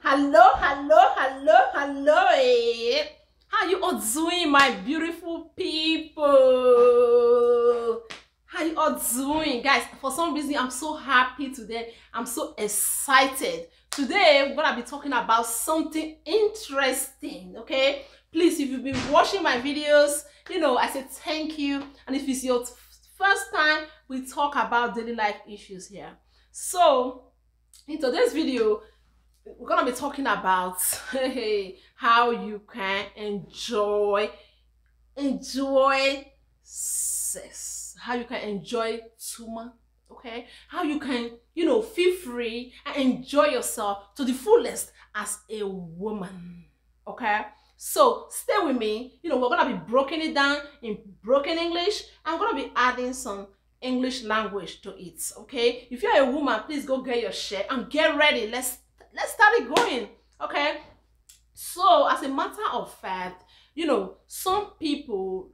Hello. How you all doing, my beautiful people? How you all doing, guys? For some reason, I'm so happy today. I'm so excited. Today, we're gonna be talking about something interesting, okay? Please, if you've been watching my videos, I say thank you. And if it's your first time, we talk about daily life issues here. So, in today's video, we're gonna be talking about how you can enjoy sex, how you can enjoy tuma, okay, how you can feel free and enjoy yourself to the fullest as a woman, okay. So stay with me. We're gonna be breaking it down in broken English. I'm gonna be adding some English language to it, okay. If you're a woman, please go get your shirt and get ready. Let's start it going, okay. So as a matter of fact, some people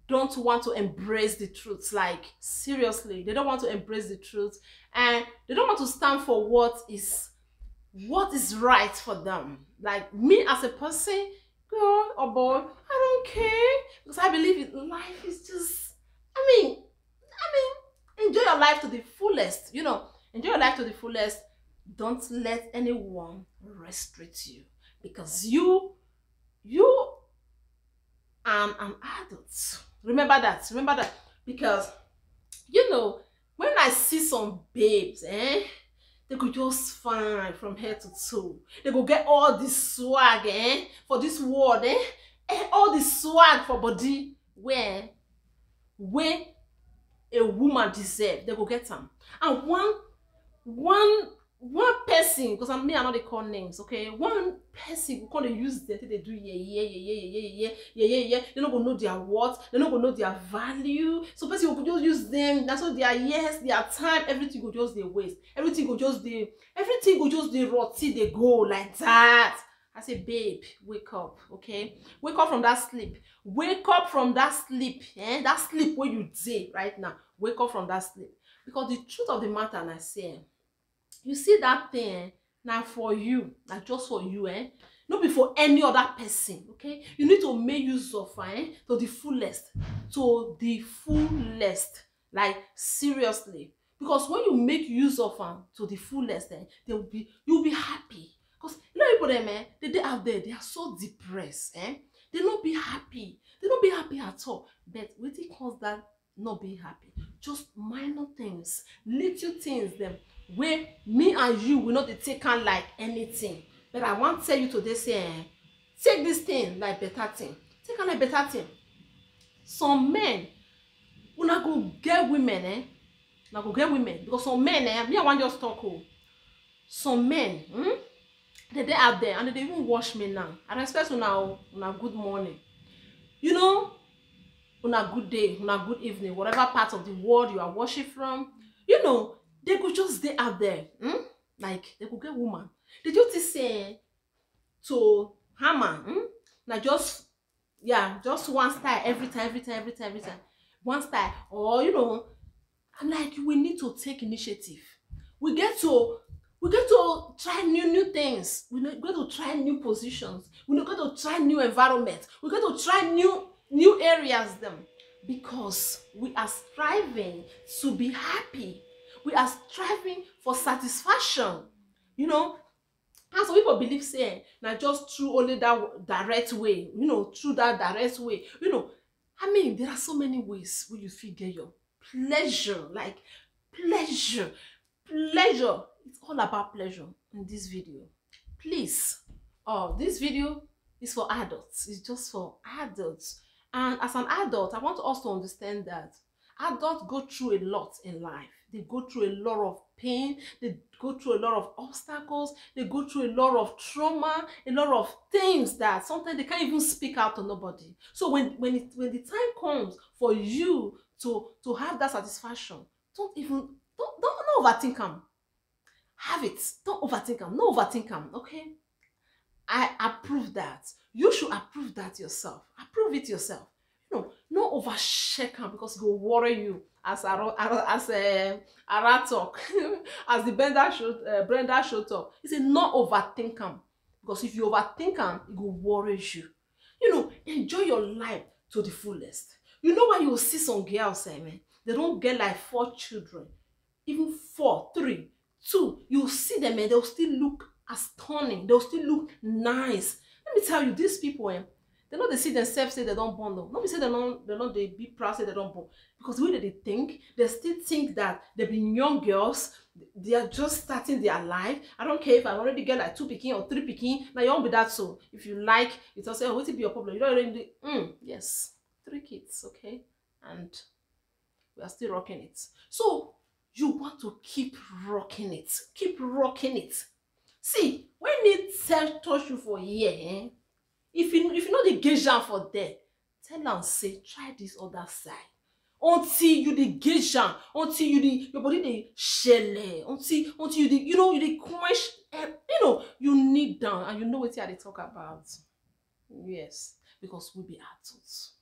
don't want to embrace the truth. Like, seriously, they don't want to embrace the truth, and they don't want to stand for what is right for them. Like me as a person, girl or boy, I don't care, because I believe life is just, enjoy your life to the fullest. Enjoy your life to the fullest. Don't let anyone restrict you, because you are an adult. Remember that. Because when I see some babes, they could just fine from head to toe. They go get all this swag, for this world, all the swag for body where a woman deserve. They go get them. And one person, because I'm not they call names, okay. One person who can't use them till they do yeah. They not gonna know their worth. They not gonna know their value. So person who could just use them. That's what their years, their time, everything go just they waste. Everything go just they rotty. They go like that. I say, babe, wake up, okay? Wake up from that sleep. Wake up from that sleep, that sleep where you day right now. Wake up from that sleep, because the truth of the matter, and I say, you see that thing now for you, like just for you, not before any other person, okay. You need to make use of to the fullest, like seriously, because when you make use of to the fullest, you'll be happy. Because people them they out there, they are so depressed, they not be happy at all. But wetin cause that not be happy? Just minor things, little things them, where me and you will not take on like anything. But I want to tell you today, say, take this thing like better thing. Take on like better thing. Some men, una go get women, because some men, me I want just talk. Some men, they out there and they even watch me now. I respect una good morning. Una good day, una good evening, whatever part of the world you are watching from. They could just stay out there. Like, they could get woman. Did you say to hammer? Like just one style every time. One style. Or I'm like, we need to take initiative. We get to try new things. We get to try new positions. We get to try new environments. We get to try new areas them, because we are striving to be happy. We are striving for satisfaction. And some people believe say now just through only that direct way, through that direct way. There are so many ways where you figure your pleasure, like pleasure. It's all about pleasure in this video. Please, this video is for adults. It's just for adults. And as an adult, I want us to understand that adults go through a lot in life. They go through a lot of pain. They go through a lot of obstacles. They go through a lot of trauma, a lot of things that sometimes they can't even speak out to nobody. So when the time comes for you to have that satisfaction, don't overthink them. Have it. Don't overthink them. No overthink them. Okay. I approve that. You should approve that yourself. Approve it yourself. No overshake them, because it will worry you. As Ara talk, as the Brenda show talk. He said, no overthink them. Because if you overthink am, it go worry you. You know, enjoy your life to the fullest. You know why you see some girls, man, they don't get like 4 children, even 4, 3, 2. You see them, and they'll still look stunning. They'll still look nice. Let me tell you, these people, they know they see themselves say they don't born though. Not be say they be proud say they don't born. Because the way that they think, they still think that they've been young girls, they are just starting their life. I don't care if I already get like 2 pikin or 3 pikin. Now you won't be that so. If you like, it's also oh, what will be your problem? You don't already do yes, 3 kids, okay? And we are still rocking it. So you want to keep rocking it. Keep rocking it. See, when it touch you for a year, if you know the gauge am for there, tell am say try this other side. Until you dey gauge am, until your body dey shele, until you dey, you dey quench, you kneel down and you know wetin I dey talk about. Yes, because we be adults.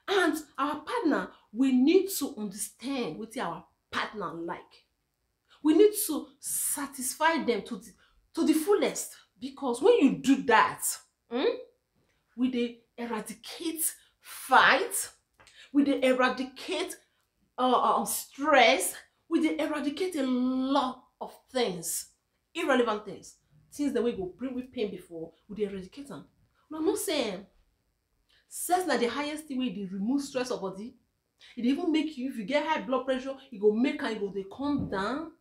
And our partner, we need to understand wetin our partner like. We need to satisfy them to the fullest. Because when you do that, we dey eradicate fight, we dey eradicate stress, we dey eradicate a lot of things, irrelevant things that we go bring with pain before, we dey eradicate them. I'm not saying sex na the highest thing wey dey remove stress of body. It dey even make you, if you get high blood pressure, e go make am, e go dey calm down.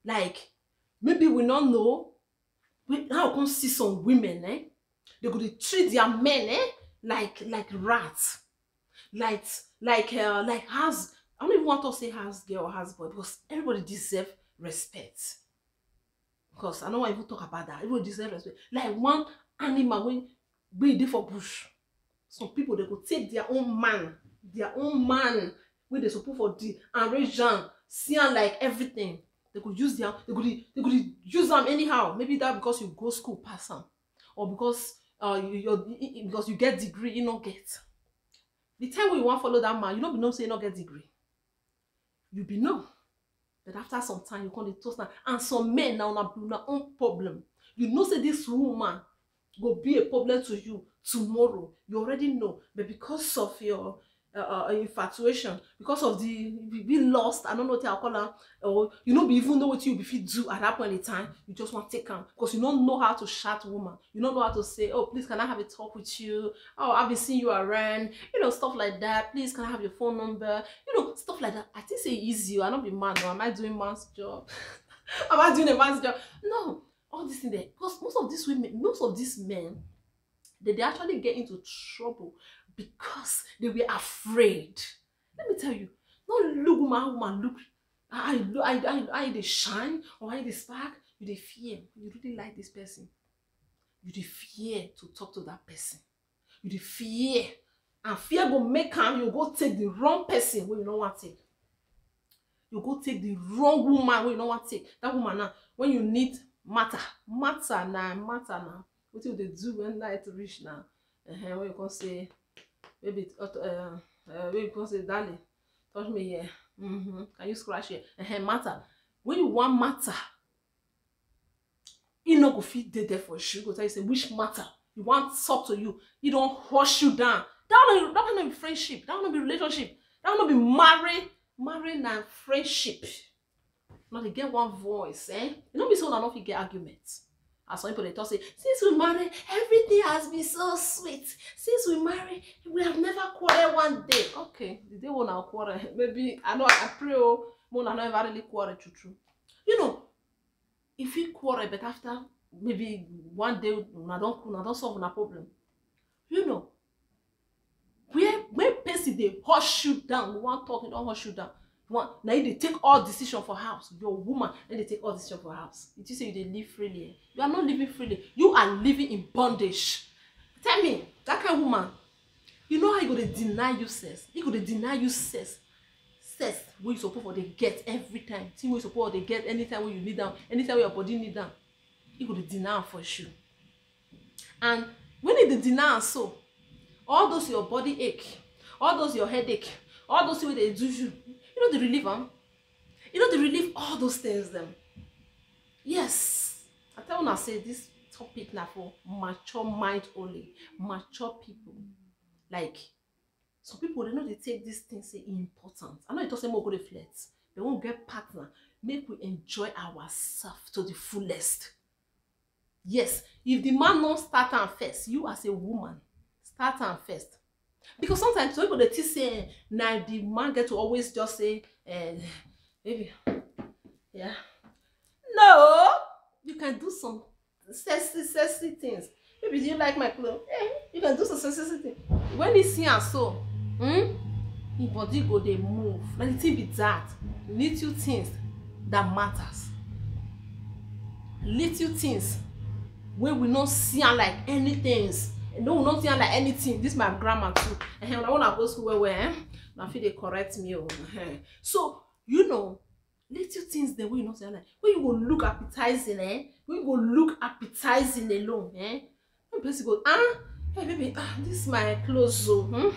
Like maybe we no know. Now we come see some women, they go dey treat their men, like rats, like house. I don't even want to say house girl or house boy, because everybody deserve respect. Because I don't want to even talk about that. Everybody deserve respect. Like one animal when we dey for bush, some people they go take their own man when they support for the arrange am, see am like everything. They could use them. They could use them anyhow. Maybe that because you go school pass them, or because because you get degree, you not get. The time when you want follow that man, you don't be know say you not get degree. You be know, but after some time you come dey toast am. And some men now na own problem. You know say this woman will be a problem to you tomorrow. You already know, but because of your infatuation, because of the be lost, I don't know what I call them, or you know, be even know what you be fit do at that point in time, you just want to take them because you don't know how to chat woman. You don't know how to say, oh please can I have a talk with you? Oh, I've been seeing you around, stuff like that. Please can I have your phone number? Stuff like that. I think say easy. I don't be man. Or am I doing man's job? Am I doing a man's job? No, all this thing there, because most of these men, they actually get into trouble because they were afraid. Let me tell you, don't look woman look. I they shine or I they spark. You they fear. You really like this person. You they fear to talk to that person. You they fear, and fear go make him. You go take the wrong person where you don't want to take. You go take the wrong woman where you don't want to take. That woman now, when you need matter now. What will they do when night reach now? When you can say, maybe when you can say, darling, touch me here. Can you scratch here? Matter. When you want matter, you no go fit dey there for you. Go tell you say which matter you want talk to you. You don't hush you down. That will not be friendship. That will not be relationship. That will not be marrying and friendship. Now they get one voice, You know be so that not get arguments. As some people they talk say, since we married, everything has been so sweet. Since we married, we have never quarreled one day. Okay, the day when I quarrel, maybe I pray but I never really quarrel true. If you quarrel, but after maybe one day I don't solve a problem. When person they hush you down, one talking don't hush you down. Now they take all decision for house. Your woman, then they take all decision for house. It is say you live freely. You are not living freely. You are living in bondage. Tell me, that kind of woman, you know how you gonna deny you sex? You gonna deny you sex. Sex where you suppose they get every time. See where you suppose they get anytime when you need them, anytime your body need them. You gonna deny for sure. And when you deny so, all those your body ache, all those your headache, all those things they do you know the relief, You know the relief all those things them. Yes. I tell wanna say this topic now for mature mind only, mature people. Like some people, they know they take this thing say important. I know it doesn't more go to flirt. They won't get partner. Make we enjoy ourselves to the fullest. Yes, if the man not start am first, you as a woman start am first. Because sometimes some people they think say now the man get to always just say, maybe, yeah. No, you can do some sexy things. Maybe do you like my clothes? You can do some sexy things. When he see am so, him body go dey move. Na the thing be that. Little things that matters. Little things wey we no see am like anything. No, we no see am like anything. This my grandma too. When I wanna go school where na fit dey correct me. So you know, little things the way you know say like when you go look appetizing, when you go look appetizing alone, when person go, hey baby, this my clothes, so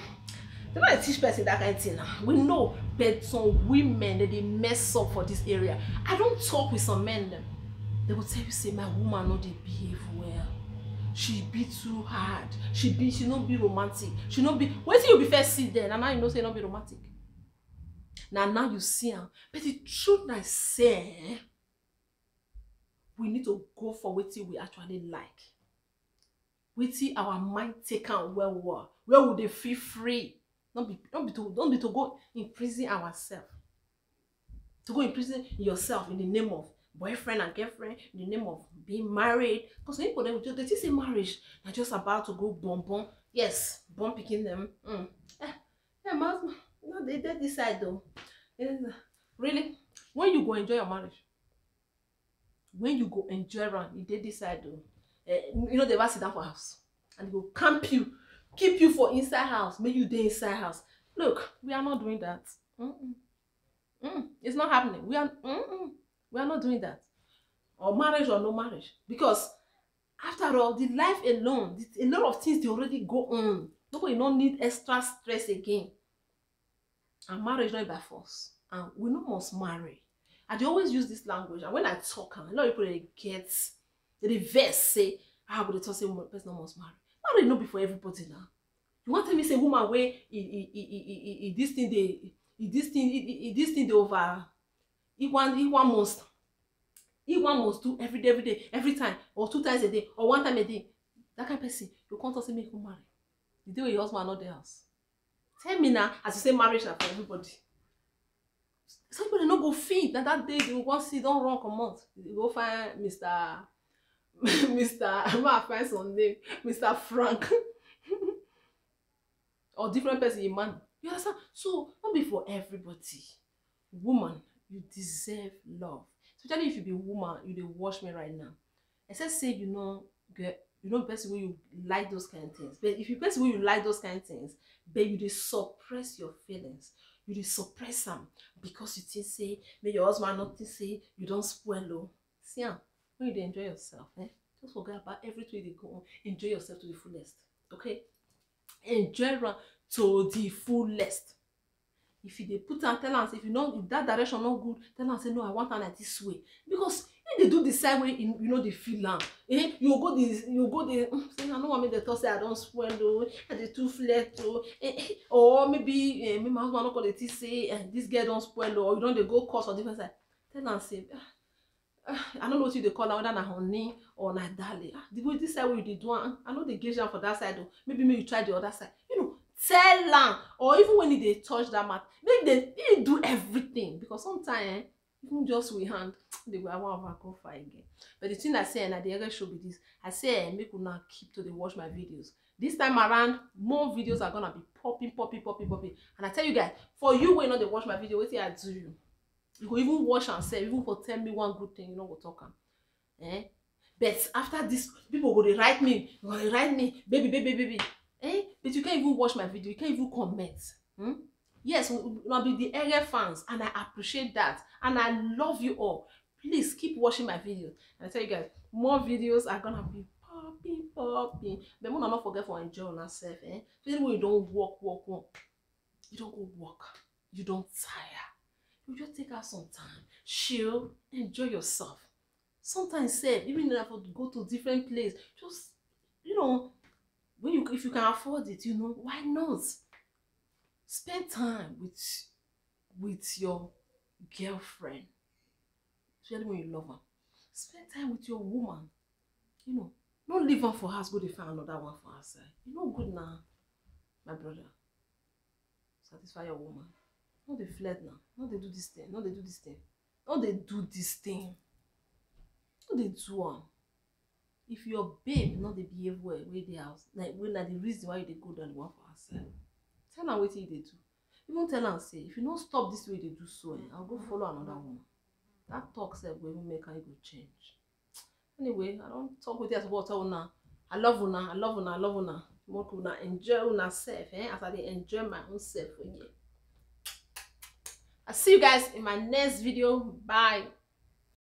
they don't teach person that kind of thing now. We know, but some women they mess up for this area. I don't talk with some men them. They will tell you say my woman no dey behave well. She be too hard. She not be romantic. She not be. Wait till you be first see there, and now you know say not be romantic. Now you see her. But the truth I say, we need to go for what we actually like. Wetin our mind take on well. Where would they feel free? Don't be to go imprison ourselves. To go imprison yourself in the name of boyfriend and girlfriend, in the name of being married. Because people they think say marriage are just about to go bon. Yes, bon picking them. No, they decide though. Really, when you go enjoy your marriage, when you go enjoy around, they decide though. You know they ever sit down for house and they go camp you, keep you for inside house, make you dey inside house. Look, we are not doing that. It's not happening. We are not doing that. Or marriage or no marriage, because after all, the life alone, a lot of things they already go on. Nobody don't need extra stress again. And marriage not by force, and we no must marry. I dey always use this language, and when I talk, a lot of people they vex say, but they talk say person no must marry. Marriage no be for everybody now. You want tell me say woman wey this thing dey over, he must do every day, every time, or 2 times a day, or 1 time a day. That kind of person, you can't say make you marry. The day when your husband not the house. Tell me now, as you say marriage na for everybody. Somebody no go fit that day they go see don't run comot. You go find Mr. I'm gonna find some name, Mr. Frank. Or different person in man. You understand? So not be for everybody. Woman, you deserve love. Especially if you be woman, you dey watch me right now. Except say you know person wey you like those kind of things. But if you person wey you like those kind of things, but you dey suppress your feelings. You dey suppress them because you think say make your husband not think say you don't spoil. See when you dey enjoy yourself, just forget about everything they go on. Enjoy yourself to the fullest. Okay? Enjoy to the fullest. If you dey put and tell us if that direction not good, tell us say no, I want her like this way. Because if they do the same way, you know they feel am. You go the say I don't want me to talk say I don't spoil though, I dey too flirt though. Or maybe my husband not call the say this girl don't spoil or you don't they go course or different side. Tell am say I don't know what you they call her, whether na honey or na darling. The way this side way you dey do, I know they gauge am for that side though. Maybe you try the other side. You know, tell am. Or even when they touch that mat, make they do everything. Because sometimes even just with hand, they go I want to go fight again. But the thing I say, and the other show be this, I say make you now keep to the watch my videos. This time around, more videos are gonna be popping. And I tell you guys, for you when not they watch my video, what I do you? You go even watch and say, even for tell me one good thing, you know what talk am. But after this, people go they write me, baby. But you can't even watch my video, you can't even comment. Yes, we'll be the area fans, and I appreciate that, and I love you all. Please keep watching my videos. And I tell you guys, more videos are gonna be popping. But we not forget for enjoy on ourselves. Even when you don't walk, you don't go walk, you don't tire. You just take out some time, chill, enjoy yourself. Sometimes sef, even if you go to different place, just, you know, when you, if you can afford it, you know, why not? Spend time with your girlfriend, especially when you love her. Spend time with your woman, you know. Don't leave her for house, go dey find another one for herself. You know good now, my brother. Satisfy your woman. No dey flirt now. No dey do this thing. No dey do this thing. No dey do this thing. No dey do am. If your babe no dey behave well wey dey house, like when na the reason why you dey go down the one for herself, tell am wetin you dey do. Even tell am say, if you no stop this way you dey do so, I'll go follow another woman. That talk sef go even make her go change. Anyway, I don't talk with you as about una. I love una, I love una, I love una. Make una enjoy una self, as I dey enjoy my own self for here. I'll see you guys in my next video. Bye.